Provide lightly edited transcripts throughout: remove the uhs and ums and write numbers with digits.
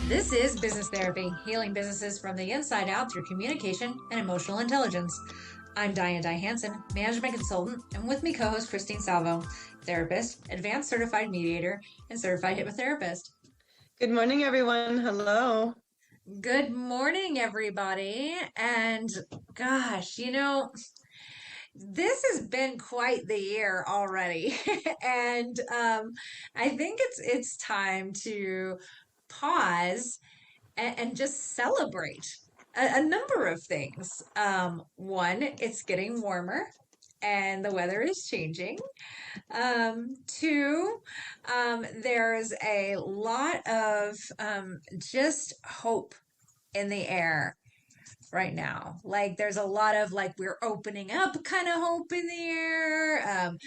This is Business Therapy, healing businesses from the inside out through communication and emotional intelligence. I'm Diana Di Hansen, management consultant, and with me co-host Christine Salvo, therapist, advanced certified mediator, and certified hypnotherapist. Good morning, everyone. Hello. Good morning, everybody. And gosh, this has been quite the year already. and I think it's time to pause and just celebrate a number of things. One, it's getting warmer and the weather is changing. Two, there's a lot of just hope in the air right now. Like there's a lot of like we're opening up kind of hope in the air.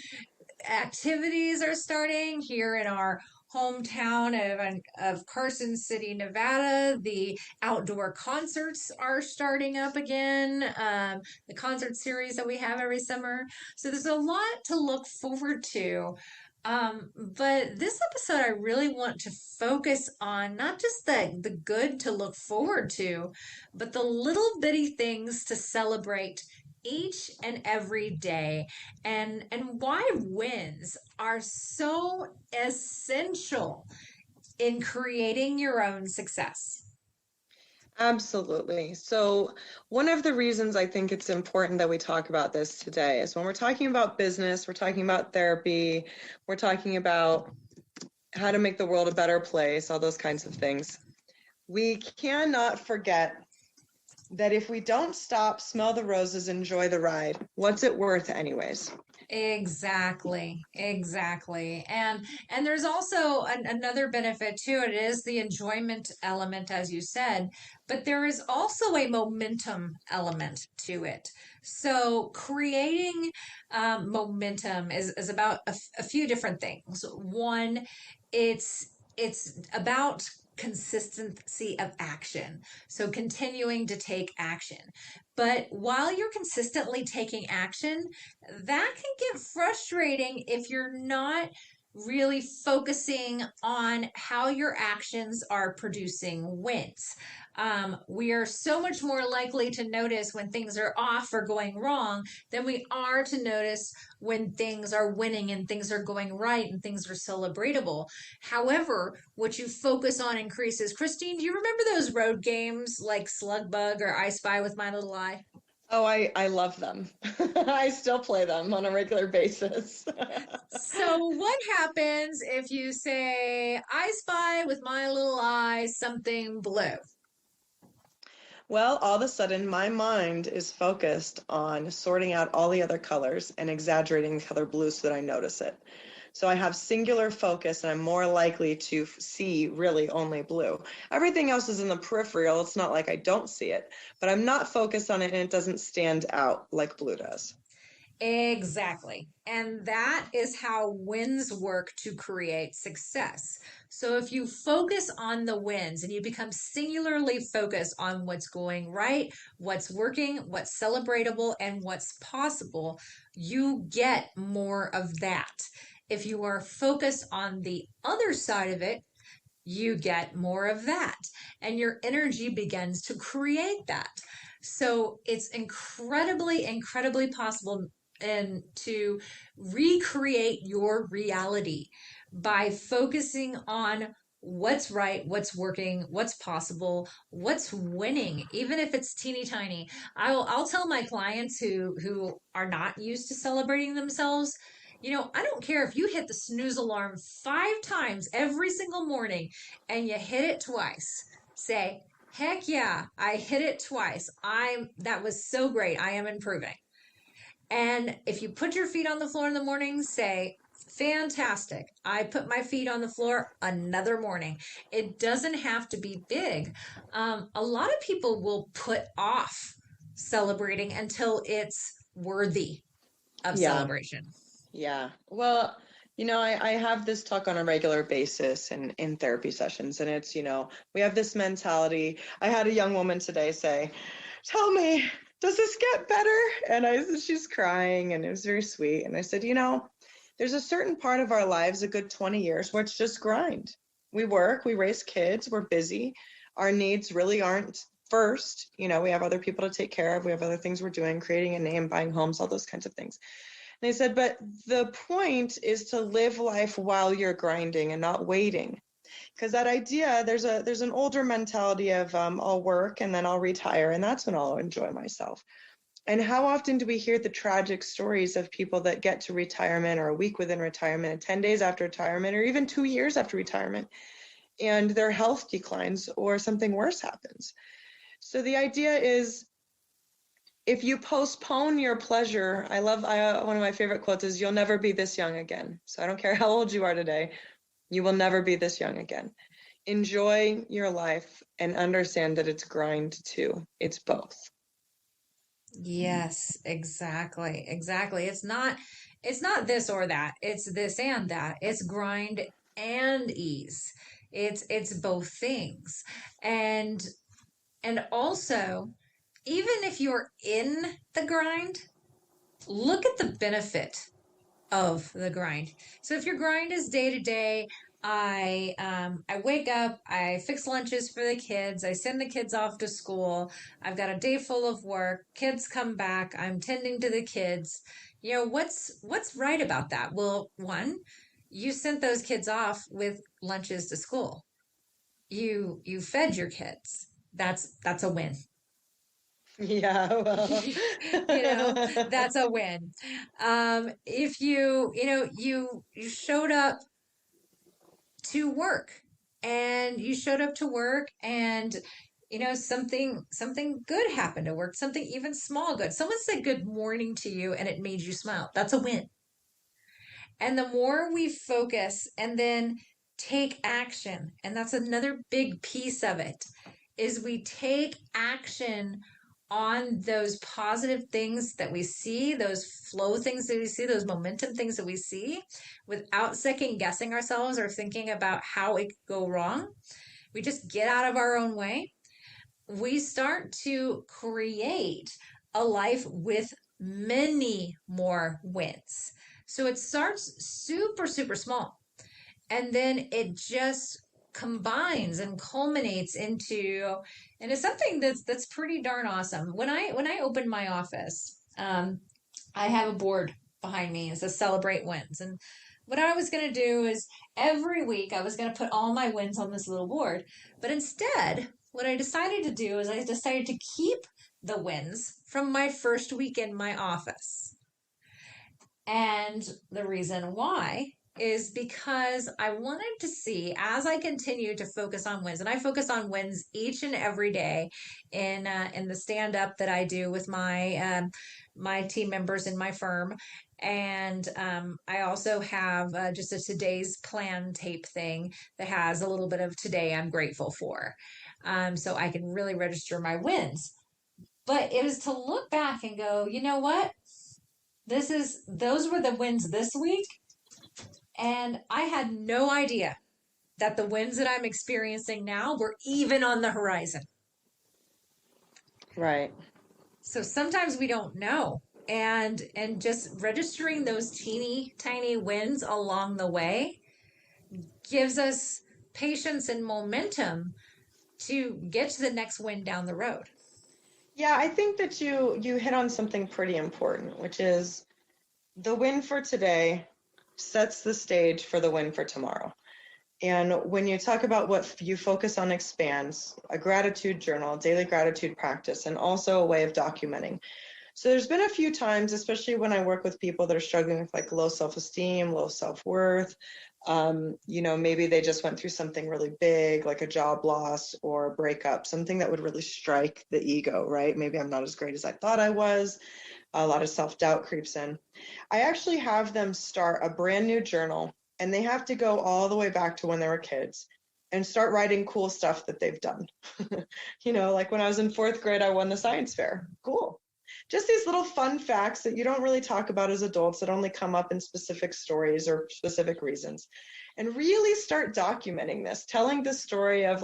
Activities are starting here in our hometown of Carson City, Nevada. The outdoor concerts are starting up again, the concert series that we have every summer. So there's a lot to look forward to. But this episode, I really want to focus on not just the good to look forward to, but the little bitty things to celebrate each and every day, and why wins are so essential in creating your own success. Absolutely. So, one of the reasons I think it's important that we talk about this today is when we're talking about business, we're talking about therapy, we're talking about how to make the world a better place, all those kinds of things. We cannot forget that if we don't stop, smell the roses, enjoy the ride, what's it worth, anyways? Exactly. And there's also another benefit to it is the enjoyment element, as you said, but there is also a momentum element to it. So creating momentum is about a few different things. One, it's about consistency of action. So continuing to take action. But while you're consistently taking action, that can get frustrating if you're not really focusing on how your actions are producing wins. We are so much more likely to notice when things are off or going wrong than we are to notice when things are winning and things are going right and things are celebratable. However, what you focus on increases. Christine, do you remember those road games like Slug Bug or I Spy with My Little Eye? Oh, I love them. I still play them on a regular basis. So, what happens if you say, I spy with my little eye something blue? Well, all of a sudden, my mind is focused on sorting out all the other colors and exaggerating the color blue so that I notice it. So I have singular focus and I'm more likely to see really only blue. Everything else is in the peripheral. It's not like I don't see it, but I'm not focused on it and it doesn't stand out like blue does. Exactly. And that is how wins work to create success. So if you focus on the wins and you become singularly focused on what's going right, what's working, what's celebratable, and what's possible, you get more of that. If you are focused on the other side of it, you get more of that. And your energy begins to create that. So it's incredibly possible and to recreate your reality by focusing on what's right, what's working, what's possible, what's winning, even if it's teeny tiny. I'll tell my clients who are not used to celebrating themselves, I don't care if you hit the snooze alarm 5 times every single morning and you hit it twice. Say, heck yeah, I hit it twice. That was so great. I am improving. And if you put your feet on the floor in the morning, say, fantastic. I put my feet on the floor another morning. It doesn't have to be big. A lot of people will put off celebrating until it's worthy of Yeah, celebration. yeah. Well, I have this talk on a regular basis in therapy sessions, and it's, we have this mentality. I had a young woman today say, tell me, does this get better? And she's crying, and it was very sweet. And I said, there's a certain part of our lives, a good 20 years, where it's just grind. We work, we raise kids, we're busy. Our needs really aren't first. You know, we have other people to take care of. We have other things we're doing, creating a name, buying homes, all those kinds of things. And they said, but the point is to live life while you're grinding and not waiting. Because that idea, there's an older mentality of I'll work and then I'll retire and that's when I'll enjoy myself. And how often do we hear the tragic stories of people that get to retirement or a week within retirement, 10 days after retirement, or even 2 years after retirement, and their health declines or something worse happens? So the idea is, if you postpone your pleasure, one of my favorite quotes is, you'll never be this young again. So I don't care how old you are today, you will never be this young again. Enjoy your life and understand that it's grind too. It's both. Yes, exactly. Exactly. It's not this or that. It's this and that. It's grind and ease. It's both things. And and also, even if you're in the grind, look at the benefit of the grind. So if your grind is day to day, I wake up, I fix lunches for the kids, I send the kids off to school, I've got a day full of work, kids come back, I'm tending to the kids. You know, what's right about that? Well, one, you sent those kids off with lunches to school. You fed your kids. That's a win. Yeah, well. You know, that's a win. If you showed up to work and you showed up to work and something good happened at work, something even small good. Someone said good morning to you and it made you smile. That's a win. And the more we focus and then take action, and that's another big piece of it, is we take action on those positive things that we see, those flow things that we see, those momentum things that we see, without second guessing ourselves or thinking about how it could go wrong. We just get out of our own way. We start to create a life with many more wins. So it starts super, super small. And then it just combines and culminates into something that's pretty darn awesome. When I opened my office, I have a board behind me. It says celebrate wins. And what I was going to do is every week I was going to put all my wins on this little board. But instead, what I decided to do is I decided to keep the wins from my first week in my office. And the reason why is because I wanted to see, as I continue to focus on wins, and I focus on wins each and every day in the stand up that I do with my team members in my firm. And I also have just a today's plan tape thing that has a little bit of today I'm grateful for. So I can really register my wins. But it was to look back and go, you know what? Those were the wins this week. And I had no idea that the wins that I'm experiencing now were even on the horizon. Right. So sometimes we don't know. And just registering those teeny tiny wins along the way gives us patience and momentum to get to the next win down the road. Yeah, I think that you hit on something pretty important, which is the win for today sets the stage for the win for tomorrow. And when you talk about what you focus on expands, a gratitude journal, daily gratitude practice, and also a way of documenting. So there's been a few times, especially when I work with people that are struggling with like low self-esteem, low self-worth, maybe they just went through something really big, like a job loss or a breakup, something that would really strike the ego, right? Maybe I'm not as great as I thought I was. A lot of self-doubt creeps in. I actually have them start a brand new journal, and they have to go all the way back to when they were kids and start writing cool stuff that they've done. Like when I was in fourth grade, I won the science fair. Cool. Just these little fun facts that you don't really talk about as adults, that only come up in specific stories or specific reasons. And really start documenting this, telling the story of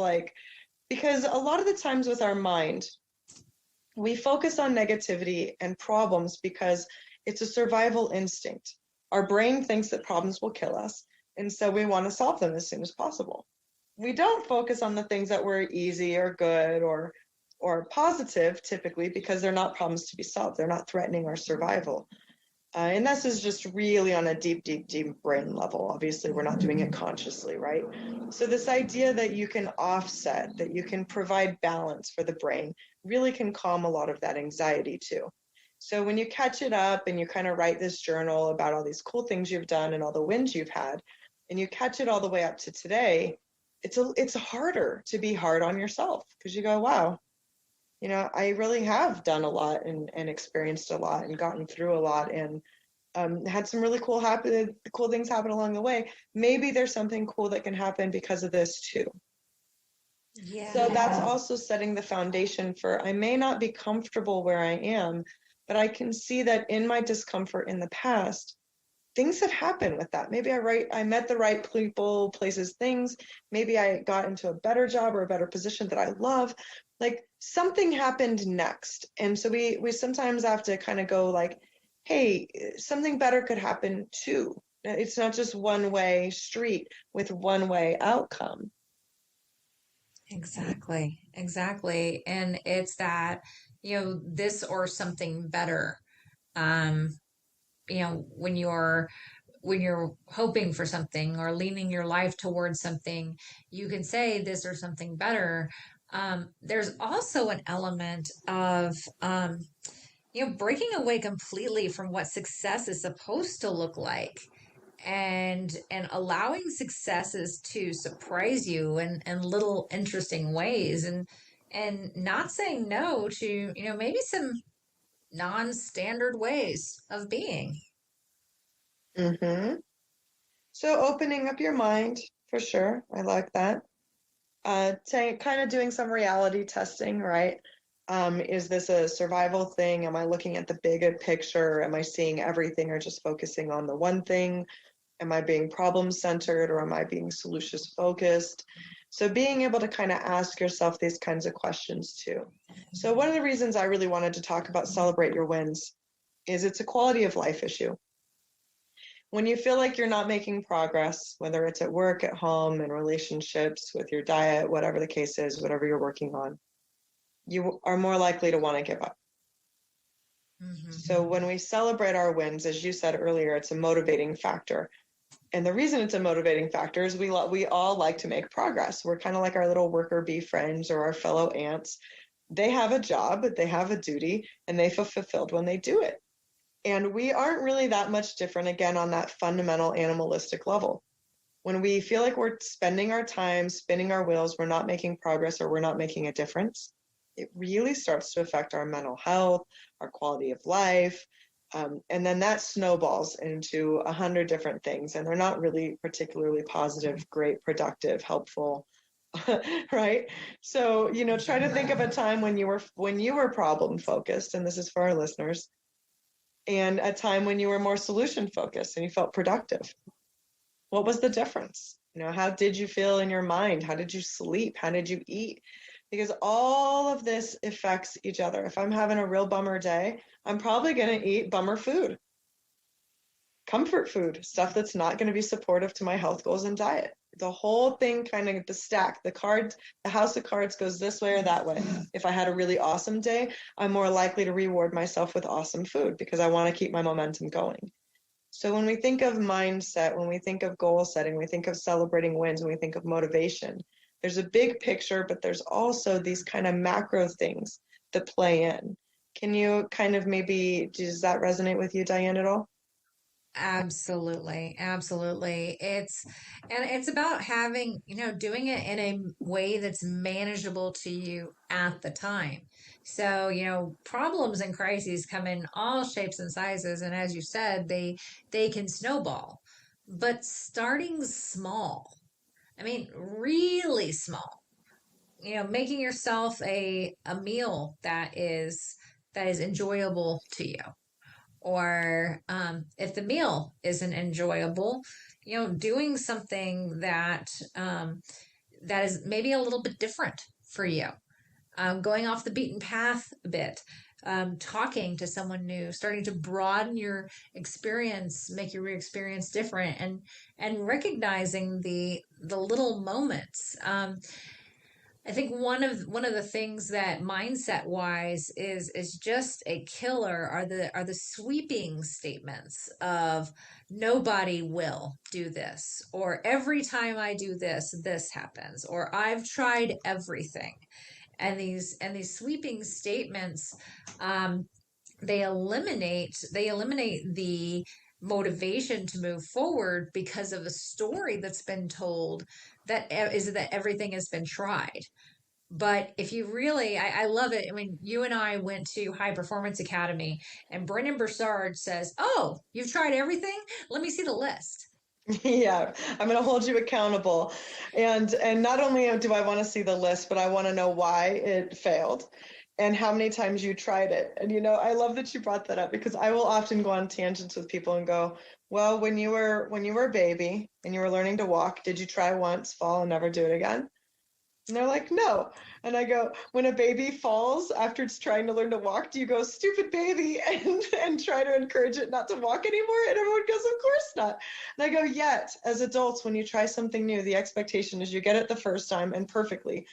because a lot of the times with our mind, we focus on negativity and problems because it's a survival instinct. Our brain thinks that problems will kill us, and so we want to solve them as soon as possible. we don't focus on the things that were easy or good or positive typically because they're not problems to be solved. They're not threatening our survival. And this is just really on a deep, deep, deep brain level. Obviously, we're not doing it consciously, right? So this idea that you can offset, that you can provide balance for the brain really can calm a lot of that anxiety too. So when you catch it up and you kind of write this journal about all these cool things you've done and all the wins you've had, and you catch it all the way up to today, it's harder to be hard on yourself because you go, wow, I really have done a lot and experienced a lot and gotten through a lot and had some really cool things happen along the way. Maybe there's something cool that can happen because of this too. So that's Yeah. also setting the foundation for I may not be comfortable where I am, but I can see that in my discomfort in the past, things have happened with that. Maybe I met the right people, places, things. Maybe I got into a better job or a better position that I love. Like something happened next. And so we sometimes have to kind of go like, hey, something better could happen too. It's not just one way street with one way outcome. Exactly. Exactly. And it's that, this or something better. Um, when you're hoping for something or leaning your life towards something, you can say this or something better. There's also an element of breaking away completely from what success is supposed to look like, and allowing successes to surprise you in little interesting ways, and not saying no to maybe some non-standard ways of being. Mm-hmm. So opening up your mind for sure. I like that. Kind of doing some reality testing, right? Is this a survival thing? Am I looking at the bigger picture? Am I seeing everything or just focusing on the one thing? Am I being problem centered or am I being solution focused? So being able to kind of ask yourself these kinds of questions too. So one of the reasons I really wanted to talk about celebrate your wins is it's a quality of life issue. When you feel like you're not making progress, whether it's at work, at home, in relationships, with your diet, whatever the case is, whatever you're working on, you are more likely to want to give up. Hmm. So when we celebrate our wins, as you said earlier, it's a motivating factor. And the reason it's a motivating factor is we all like to make progress. We're kind of like our little worker bee friends or our fellow ants. They have a job, they have a duty, and they feel fulfilled when they do it. And we aren't really that much different, again, on that fundamental animalistic level. When we feel like we're spending our time, spinning our wheels, we're not making progress or we're not making a difference, it really starts to affect our mental health, our quality of life. And then that snowballs into 100 different things. And they're not really particularly positive, great, productive, helpful. Right? So, try to think of a time when you were problem focused, and this is for our listeners, and a time when you were more solution focused and you felt productive. What was the difference? How did you feel in your mind? How did you sleep? How did you eat? Because all of this affects each other. If I'm having a real bummer day, I'm probably going to eat bummer food, comfort food, stuff that's not going to be supportive to my health goals and diet. The whole thing kind of the stack, the cards, the house of cards goes this way or that way. If I had a really awesome day, I'm more likely to reward myself with awesome food because I want to keep my momentum going. So when we think of mindset, when we think of goal setting, we think of celebrating wins, when we think of motivation, there's a big picture, but there's also these kind of macro things that play in. Can you kind of does that resonate with you, Diane, at all? Absolutely, absolutely. It's about having, doing it in a way that's manageable to you at the time. So, problems and crises come in all shapes and sizes, and as you said, they can snowball. But starting small, I mean, really small, making yourself a meal that is enjoyable to you, or if the meal isn't enjoyable, doing something that is maybe a little bit different for you, going off the beaten path a bit. talking to someone new, starting to broaden your experience, make your experience different, and recognizing the little moments. I think one of the things that mindset wise is just a killer are the sweeping statements of nobody will do this, or every time I do this, this happens, or I've tried everything. And these sweeping statements, um, they eliminate the motivation to move forward because of a story that's been told that is that everything has been tried. But if you really, I love it. I mean, you and I went to High Performance Academy, and Brennan Broussard says, "Oh, you've tried everything? Let me see the list." Yeah, I'm going to hold you accountable. And not only do I want to see the list, but I want to know why it failed and how many times you tried it. And I love that you brought that up because I will often go on tangents with people and go, "Well, when you were a baby and you were learning to walk, did you try once, fall, and never do it again?" And they're like, "No." And I go, "When a baby falls after it's trying to learn to walk, do you go, 'Stupid baby,' and try to encourage it not to walk anymore?" And everyone goes, "Of course not." And I go, "Yet, as adults, when you try something new, the expectation is you get it the first time and perfectly,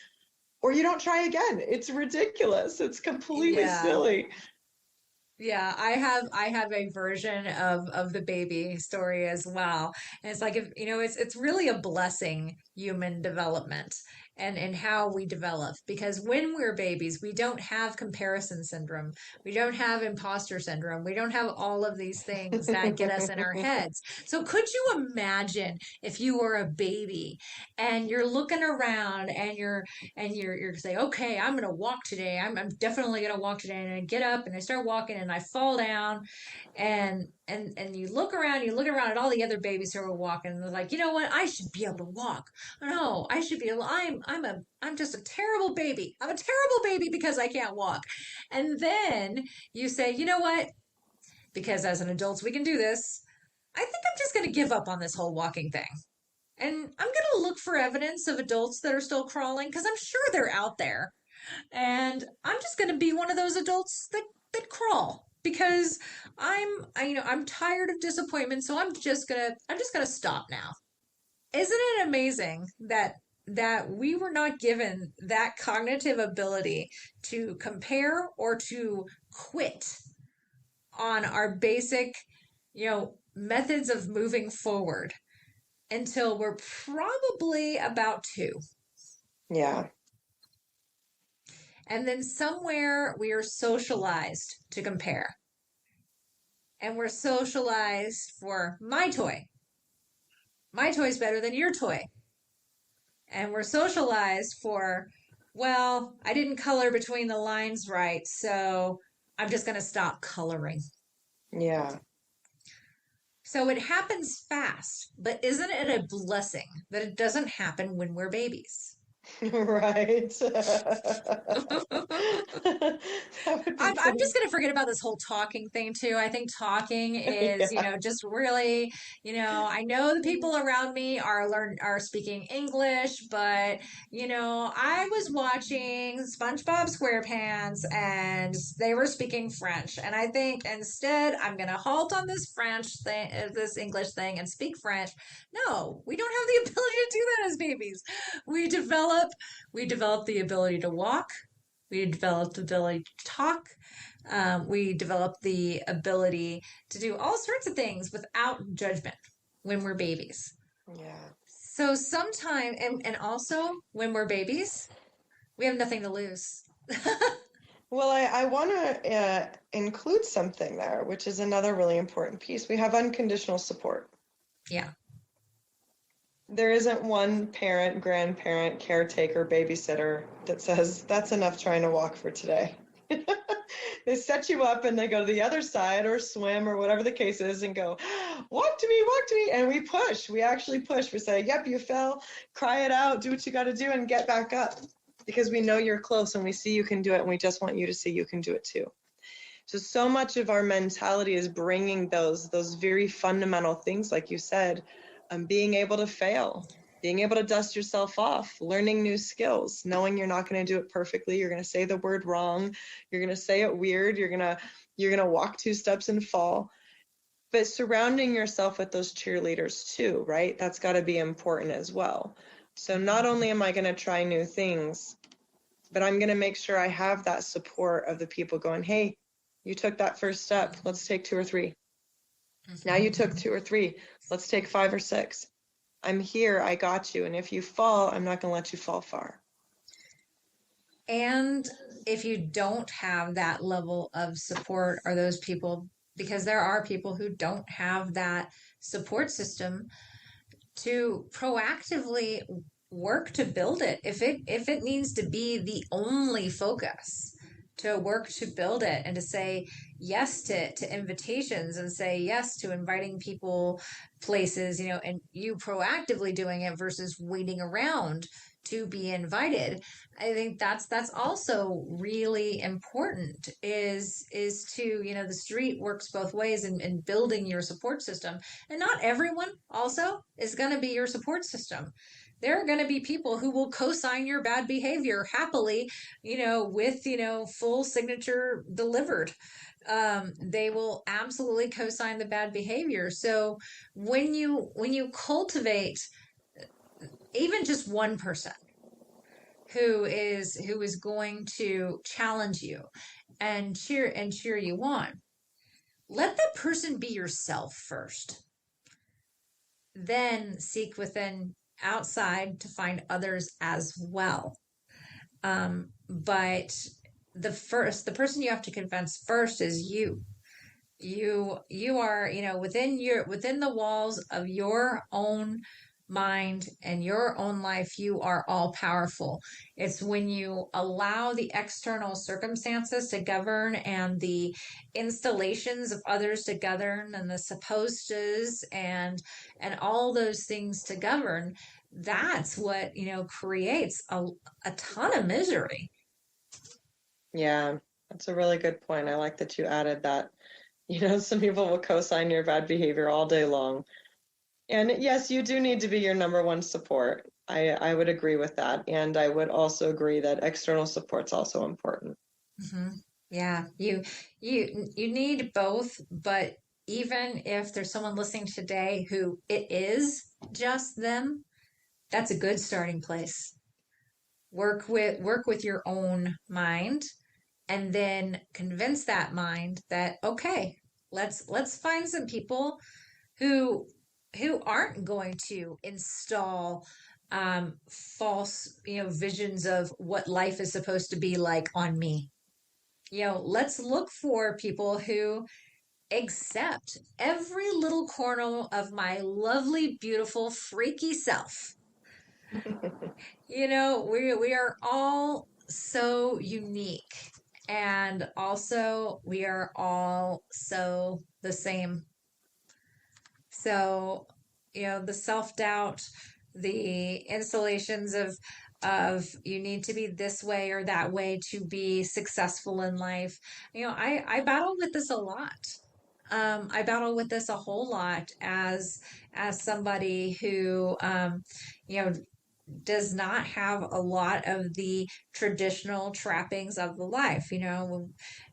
or you don't try again. It's ridiculous. It's completely Yeah. silly." Yeah, I have a version of the baby story as well. And it's like, if it's really a blessing, human development and how we develop, because when we're babies, we don't have comparison syndrome. We don't have imposter syndrome. We don't have all of these things that get us in our heads. So could you imagine if you were a baby and you're looking around and you're saying, okay, I'm gonna walk today. I'm definitely gonna walk today. And I get up and I start walking and I fall down, and you look around at all the other babies who are walking, and they're like, you know what? I should be able to walk. No, I should be able. I'm just a terrible baby. I'm a terrible baby because I can't walk. And then you say, you know what? Because as an adult we can do this. I think I'm just gonna give up on this whole walking thing. And I'm going to look for evidence of adults that are still crawling because I'm sure they're out there. And I'm just going to be one of those adults that crawl because I'm tired of disappointment, so I'm just going to stop now. Isn't it amazing that we were not given that cognitive ability to compare or to quit on our basic, methods of moving forward until we're probably about two. Yeah. And then somewhere we are socialized to compare. And we're socialized for my toy. My toy's better than your toy. And we're socialized for, well, I didn't color between the lines right, so I'm just going to stop coloring. Yeah. So it happens fast, but isn't it a blessing that it doesn't happen when we're babies? Right. That would be I'm pretty. just going to forget about this whole talking thing too. I think talking is, Yeah. just really, I know the people around me are speaking English, but I was watching SpongeBob SquarePants and they were speaking French, and I think instead I'm going to halt on this French thing, this English thing, and speak French. No, we don't have the ability to do that as babies. We develop we develop the ability to walk. We develop the ability to talk. We develop the ability to do all sorts of things without judgment when we're babies. Yeah. So sometimes, and also when we're babies, we have nothing to lose. Well, I want to include something there, which is another really important piece. We have unconditional support. Yeah. There isn't one parent, grandparent, caretaker, babysitter that says, "That's enough trying to walk for today." They set you up and they go to the other side or swim or whatever the case is and go, "Walk to me, walk to me." And we push. We actually push. We say, "Yep, you fell. Cry it out. Do what you got to do and get back up." Because we know you're close and we see you can do it and we just want you to see you can do it too. So much of our mentality is bringing those very fundamental things, like you said, being able to fail, being able to dust yourself off, learning new skills, knowing you're not going to do it perfectly. You're going to say the word wrong. You're going to say it weird. You're going to walk 2 steps and fall. But surrounding yourself with those cheerleaders too, right? That's got to be important as well. So not only am I going to try new things, but I'm going to make sure I have that support of the people going, hey, you took that first step. Let's take 2 or 3. Now you took 2 or 3. Let's take 5 or 6. I'm here. I got you. And if you fall, I'm not going to let you fall far. And if you don't have that level of support or those people, because there are people who don't have that support system, to proactively work to build it. If it needs to be the only focus, to work to build it and to say yes to invitations and say yes to inviting people places, and you proactively doing it versus waiting around to be invited. I think that's also really important, is to, the street works both ways in building your support system. And not everyone also is going to be your support system. There are going to be people who will co-sign your bad behavior happily, with, full signature delivered. They will absolutely co-sign the bad behavior. So when you cultivate even just one person who is going to challenge you and cheer you on, let that person be yourself first, then seek within outside to find others as well. But the person you have to convince first is you. You are, within the walls of your own mind and your own life, you are all powerful. It's when you allow the external circumstances to govern and the installations of others to govern and the supposed tos and all those things to govern, that's what, creates a ton of misery. Yeah, that's a really good point. I like that you added that. Some people will co-sign your bad behavior all day long. And yes, you do need to be your number one support. I would agree with that. And I would also agree that external support's also important. Hmm. Yeah, you need both, but even if there's someone listening today who it is just them, that's a good starting place. Work with your own mind and then convince that mind that, okay, let's find some people who who aren't going to install false, visions of what life is supposed to be like on me. Let's look for people who accept every little corner of my lovely, beautiful, freaky self. We are all so unique, and also we are all so the same. So, the self-doubt, the installations of you need to be this way or that way to be successful in life. I battle with this a lot. I battle with this a whole lot as somebody who you know does not have a lot of the traditional trappings of the life.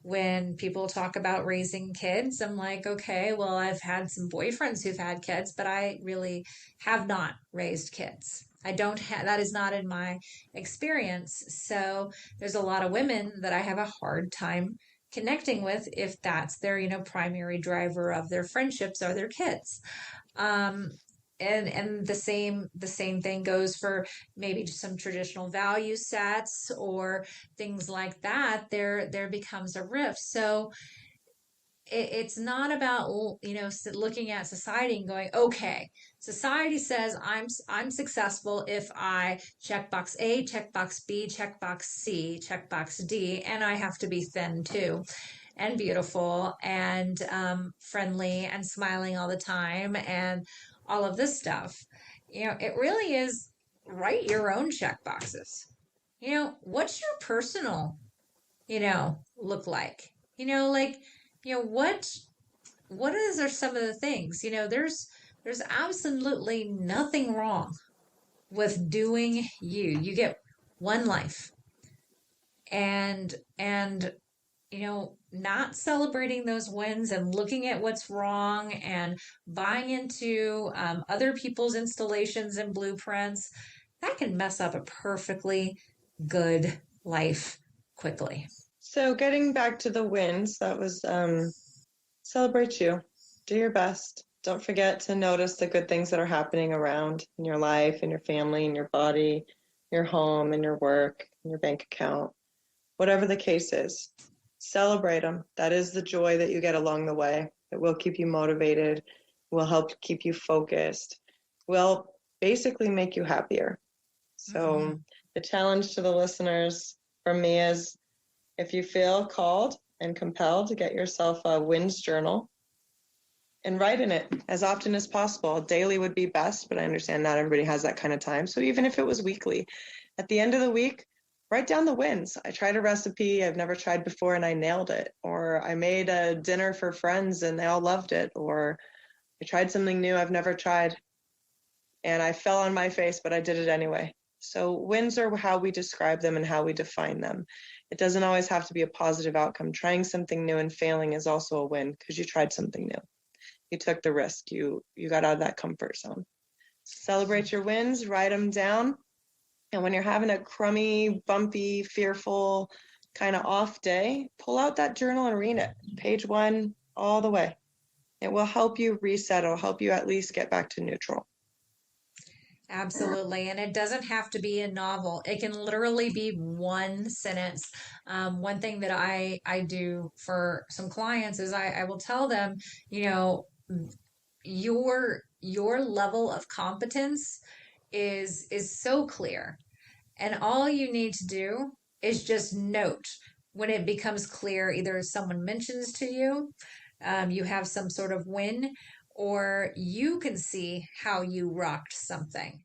When people talk about raising kids, I'm like, okay, well, I've had some boyfriends who've had kids, but I really have not raised kids. I don't have, that is not in my experience. So there's a lot of women that I have a hard time connecting with if that's their, primary driver of their friendships are their kids. Um, and the same thing goes for maybe just some traditional value sets or things like that. There becomes a rift. So it's not about, looking at society and going, okay, society says I'm successful if I check box A, check box B, check box C, check box D, and I have to be thin too, and beautiful and friendly and smiling all the time and all of this stuff. It really is, write your own check boxes. What's your personal, look like? Like, what are some of the things? There's absolutely nothing wrong with doing you. You get one life. And not celebrating those wins and looking at what's wrong and buying into other people's installations and blueprints, that can mess up a perfectly good life quickly. So getting back to the wins, that was celebrate you. Do your best. Don't forget to notice the good things that are happening around in your life, in your family, in your body, your home, in your work, in your bank account, whatever the case is. Celebrate them. That is the joy that you get along the way. It will keep you motivated, will help keep you focused, will basically make you happier. Mm-hmm. So the challenge to the listeners from me is, if you feel called and compelled, to get yourself a wins journal and write in it as often as possible. Daily would be best, but I understand not everybody has that kind of time. So even if it was weekly, at the end of the week, write down the wins. I tried a recipe I've never tried before and I nailed it. Or I made a dinner for friends and they all loved it. Or I tried something new I've never tried and I fell on my face, but I did it anyway. So wins are how we describe them and how we define them. It doesn't always have to be a positive outcome. Trying something new and failing is also a win because you tried something new. You took the risk. You got out of that comfort zone. Celebrate your wins, write them down. And when you're having a crummy, bumpy, fearful, kind of off day, pull out that journal and read it. Page 1 all the way. It will help you reset. It'll help you at least get back to neutral. Absolutely. And it doesn't have to be a novel. It can literally be one sentence. One thing that I do for some clients is I will tell them, you know, your level of competence is so clear. And all you need to do is just note when it becomes clear, either someone mentions to you, you have some sort of win, or you can see how you rocked something.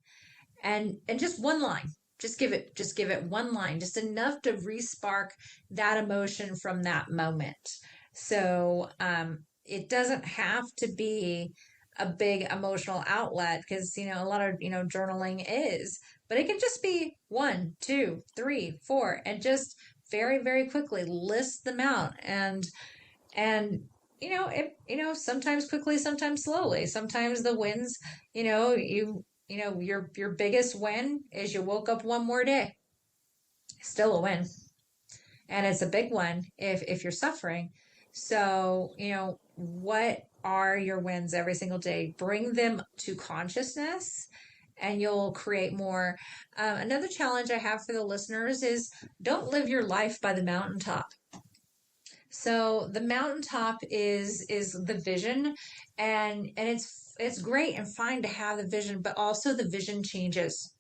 And just one line. Just give it one line, just enough to respark that emotion from that moment. So it doesn't have to be a big emotional outlet because a lot of journaling is, but it can just be one, two, three, four, and just very, very quickly list them out. And sometimes quickly, sometimes slowly. Sometimes the wins, your biggest win is you woke up one more day. Still a win. And it's a big one if you're suffering. So, what are your wins every single day? Bring them to consciousness and you'll create more. Another challenge I have for the listeners is don't live your life by the mountaintop. So the mountaintop is the vision, and it's great and fine to have the vision, but also the vision changes,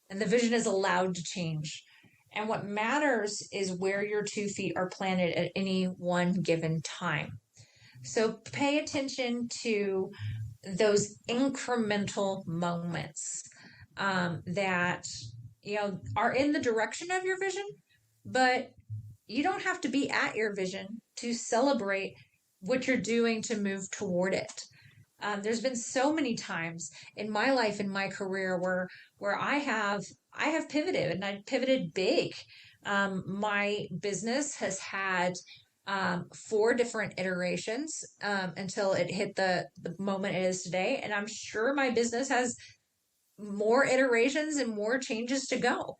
and the vision is allowed to change. And what matters is where your 2 feet are planted at any one given time. So pay attention to those incremental moments that are in the direction of your vision, but you don't have to be at your vision to celebrate what you're doing to move toward it. There's been so many times in my life, in my career, where I have pivoted, and I pivoted big. My business has had 4 different iterations until it hit the moment it is today, and I'm sure my business has more iterations and more changes to go.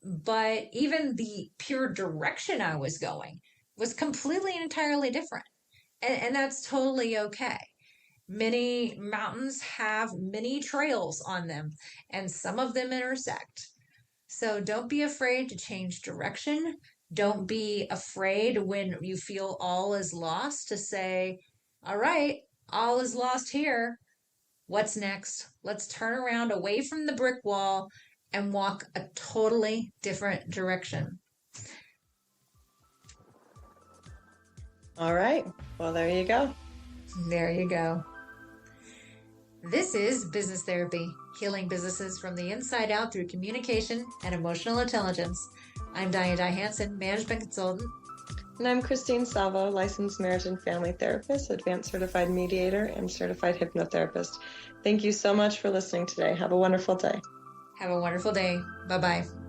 But even the pure direction I was going was completely and entirely different. And that's totally okay. Many mountains have many trails on them, and some of them intersect. So don't be afraid to change direction. Don't be afraid when you feel all is lost to say, all right, all is lost here. What's next? Let's turn around away from the brick wall and walk a totally different direction. All right. Well, there you go. There you go. This is Business Therapy, healing businesses from the inside out through communication and emotional intelligence. I'm Diane Dye Hansen, management consultant. And I'm Christine Salvo, licensed marriage and family therapist, advanced certified mediator, and certified hypnotherapist. Thank you so much for listening today. Have a wonderful day. Have a wonderful day. Bye bye.